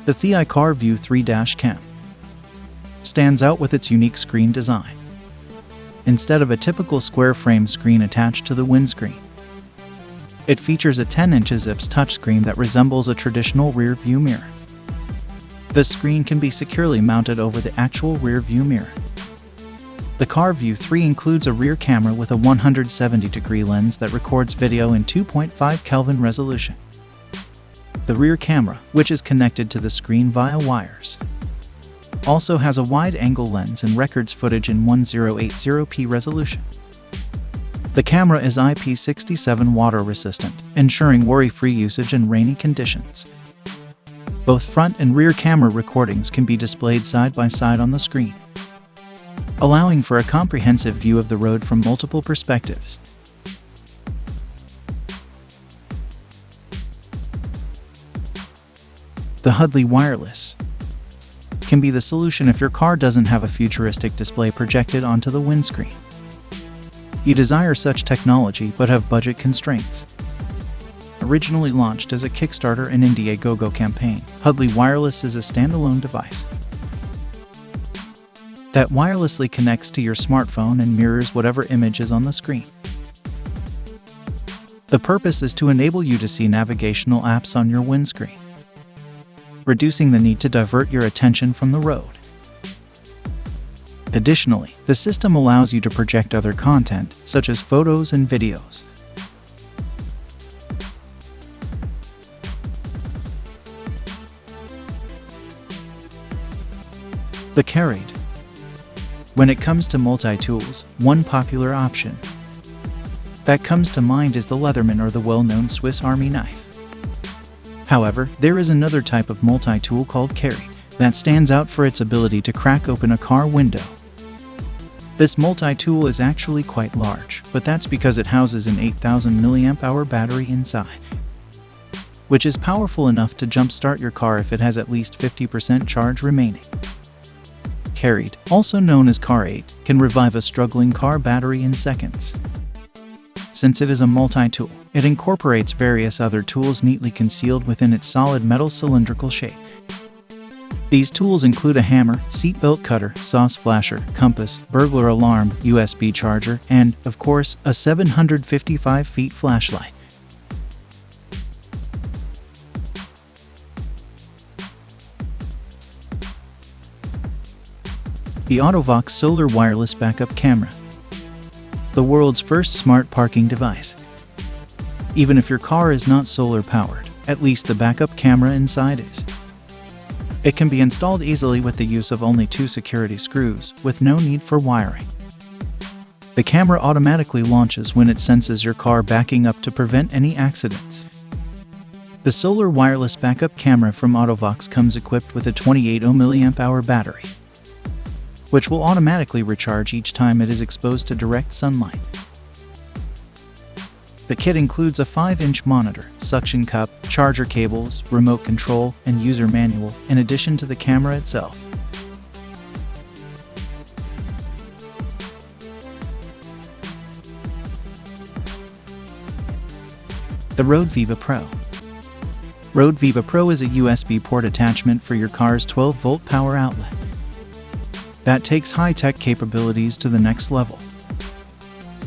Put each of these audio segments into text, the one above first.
The ThiEYE CarView 3 Cam stands out with its unique screen design. Instead of a typical square frame screen attached to the windscreen, it features a 10-inch IPS touchscreen that resembles a traditional rear view mirror. The screen can be securely mounted over the actual rear view mirror. The CarView 3 includes a rear camera with a 170-degree lens that records video in 2.5 Kelvin resolution. The rear camera, which is connected to the screen via wires, also has a wide-angle lens and records footage in 1080p resolution. The camera is IP67 water-resistant, ensuring worry-free usage in rainy conditions. Both front and rear camera recordings can be displayed side by side on the screen, allowing for a comprehensive view of the road from multiple perspectives. The Hudly Wireless can be the solution if your car doesn't have a futuristic display projected onto the windscreen. You desire such technology but have budget constraints. Originally launched as a Kickstarter and Indiegogo campaign, Hudly Wireless is a standalone device that wirelessly connects to your smartphone and mirrors whatever image is on the screen. The purpose is to enable you to see navigational apps on your windscreen, reducing the need to divert your attention from the road. Additionally, the system allows you to project other content, such as photos and videos. The CarAIDE. When it comes to multi-tools, one popular option that comes to mind is the Leatherman or the well-known Swiss Army knife. However, there is another type of multi-tool called CarAIDE that stands out for its ability to crack open a car window. This multi-tool is actually quite large, but that's because it houses an 8,000 mAh battery inside, which is powerful enough to jump-start your car if it has at least 50% charge remaining. CarAIDE, also known as CarAIDE, can revive a struggling car battery in seconds. Since it is a multi-tool, it incorporates various other tools neatly concealed within its solid metal cylindrical shape. These tools include a hammer, seatbelt cutter, sauce flasher, compass, burglar alarm, USB charger, and, of course, a 755 feet flashlight. The AUTO-VOX solar wireless backup camera, the world's first smart parking device. Even if your car is not solar powered, at least the backup camera inside is. It can be installed easily with the use of only 2 security screws, with no need for wiring. The camera automatically launches when it senses your car backing up to prevent any accidents. The solar wireless backup camera from AUTO-VOX comes equipped with a 28 mAh battery, which will automatically recharge each time it is exposed to direct sunlight. The kit includes a 5-inch monitor, suction cup, charger cables, remote control, and user manual, in addition to the camera itself. The Roav VIVA Pro. Roav VIVA Pro is a USB port attachment for your car's 12-volt power outlet that takes high-tech capabilities to the next level.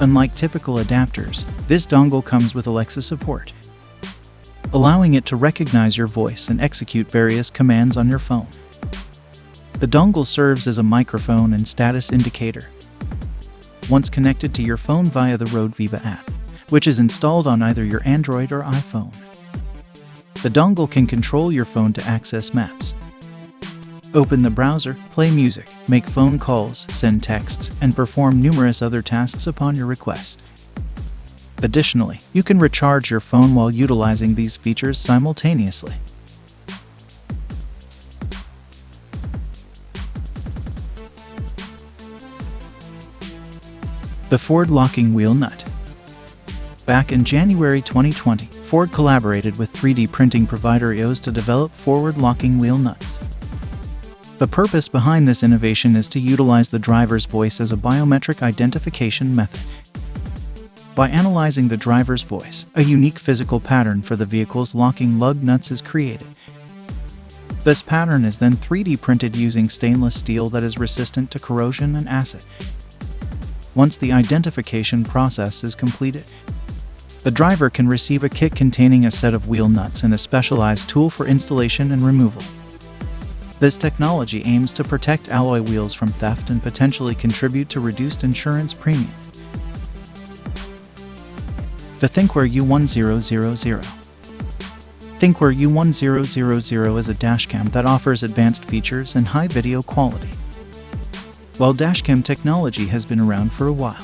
Unlike typical adapters, this dongle comes with Alexa support, allowing it to recognize your voice and execute various commands on your phone. The dongle serves as a microphone and status indicator once connected to your phone via the Roav VIVA app, which is installed on either your Android or iPhone. The dongle can control your phone to access maps, open the browser, play music, make phone calls, send texts, and perform numerous other tasks upon your request. Additionally, you can recharge your phone while utilizing these features simultaneously. The Ford locking wheel nut. Back in January 2020, Ford collaborated with 3D printing provider EOS to develop forward locking wheel nuts. The purpose behind this innovation is to utilize the driver's voice as a biometric identification method. By analyzing the driver's voice, a unique physical pattern for the vehicle's locking lug nuts is created. This pattern is then 3D printed using stainless steel that is resistant to corrosion and acid. Once the identification process is completed, the driver can receive a kit containing a set of wheel nuts and a specialized tool for installation and removal. This technology aims to protect alloy wheels from theft and potentially contribute to reduced insurance premium. The Thinkware U1000. Thinkware U1000 is a dashcam that offers advanced features and high video quality. While dashcam technology has been around for a while,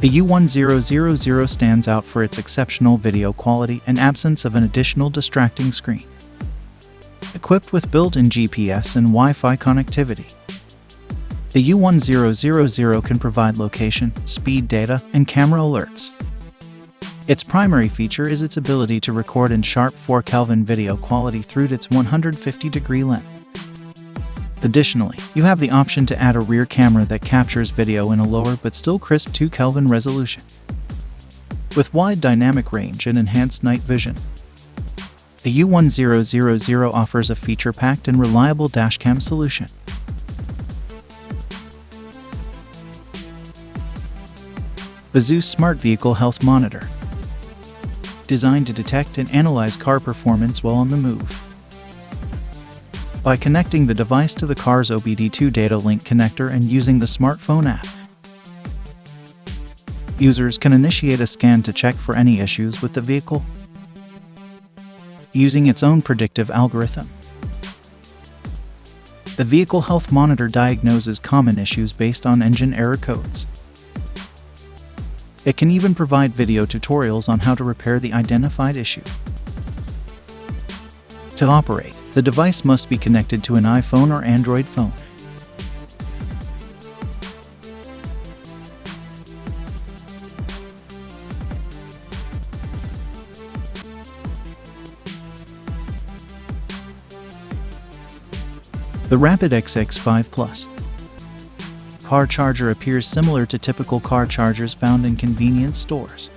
the U1000 stands out for its exceptional video quality and absence of an additional distracting screen. Equipped with built-in GPS and Wi-Fi connectivity, the U1000 can provide location, speed data, and camera alerts. Its primary feature is its ability to record in sharp 4K video quality through its 150-degree lens. Additionally, you have the option to add a rear camera that captures video in a lower but still crisp 2K resolution. With wide dynamic range and enhanced night vision, the U1000 offers a feature-packed and reliable dashcam solution. The Zeus Smart Vehicle Health Monitor, designed to detect and analyze car performance while on the move. By connecting the device to the car's OBD2 data link connector and using the smartphone app, users can initiate a scan to check for any issues with the vehicle, using its own predictive algorithm. The Vehicle Health Monitor diagnoses common issues based on engine error codes. It can even provide video tutorials on how to repair the identified issue. To operate, the device must be connected to an iPhone or Android phone. The RapidX X5 Plus car charger appears similar to typical car chargers found in convenience stores.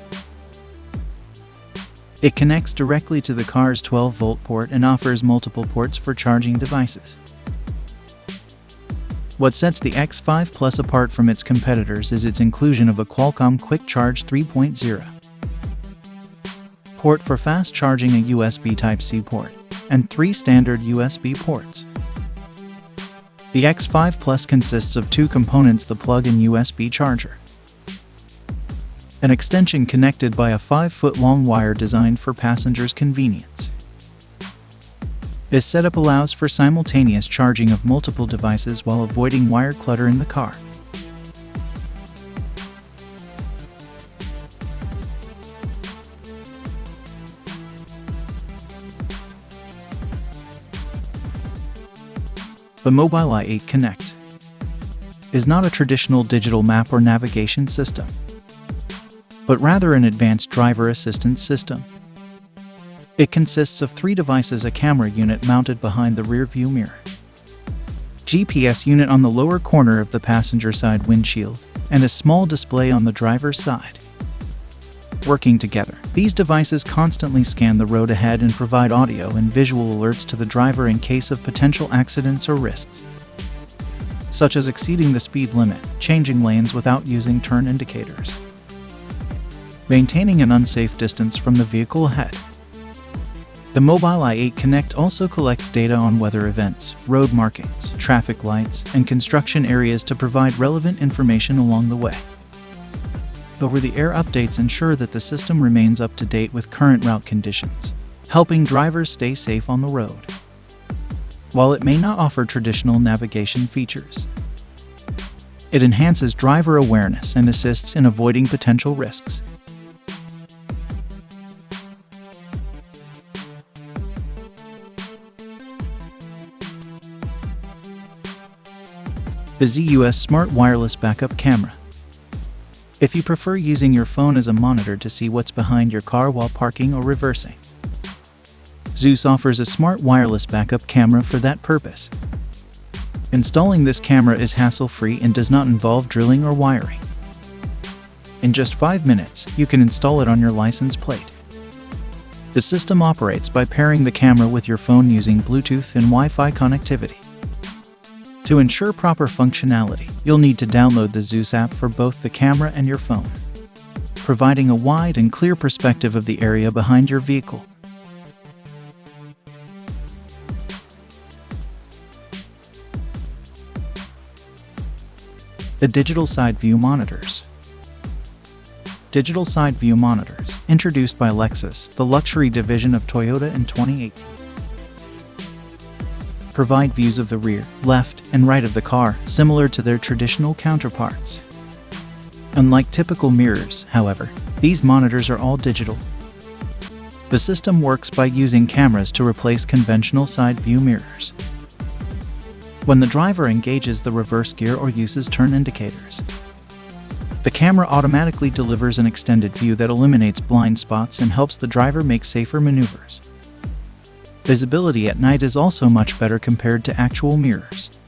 It connects directly to the car's 12-volt port and offers multiple ports for charging devices. What sets the X5 Plus apart from its competitors is its inclusion of a Qualcomm Quick Charge 3.0 port for fast charging, a USB Type-C port, and 3 standard USB ports. The X5 Plus consists of 2 components: the plug-in USB charger, an extension connected by a 5-foot-long wire designed for passengers' convenience. This setup allows for simultaneous charging of multiple devices while avoiding wire clutter in the car. The Mobileye 8 Connect is not a traditional digital map or navigation system, but rather an advanced driver assistance system. It consists of 3 devices: a camera unit mounted behind the rear view mirror, GPS unit on the lower corner of the passenger side windshield, and a small display on the driver's side. Working together, these devices constantly scan the road ahead and provide audio and visual alerts to the driver in case of potential accidents or risks, such as exceeding the speed limit, changing lanes without using turn indicators, maintaining an unsafe distance from the vehicle ahead. The Mobileye 8 Connect also collects data on weather events, road markings, traffic lights, and construction areas to provide relevant information along the way. Over-the-air updates ensure that the system remains up to date with current route conditions, helping drivers stay safe on the road. While it may not offer traditional navigation features, it enhances driver awareness and assists in avoiding potential risks. The ZUS Smart Wireless Backup Camera. If you prefer using your phone as a monitor to see what's behind your car while parking or reversing, Zeus offers a smart wireless backup camera for that purpose. Installing this camera is hassle-free and does not involve drilling or wiring. In just 5 minutes, you can install it on your license plate. The system operates by pairing the camera with your phone using Bluetooth and Wi-Fi connectivity. To ensure proper functionality, you'll need to download the Zeus app for both the camera and your phone, providing a wide and clear perspective of the area behind your vehicle. The Digital Side View Monitors. Digital Side View Monitors, introduced by Lexus, the luxury division of Toyota in 2018, provide views of the rear, left, and right of the car, similar to their traditional counterparts. Unlike typical mirrors, however, these monitors are all digital. The system works by using cameras to replace conventional side view mirrors. When the driver engages the reverse gear or uses turn indicators, the camera automatically delivers an extended view that eliminates blind spots and helps the driver make safer maneuvers. Visibility at night is also much better compared to actual mirrors.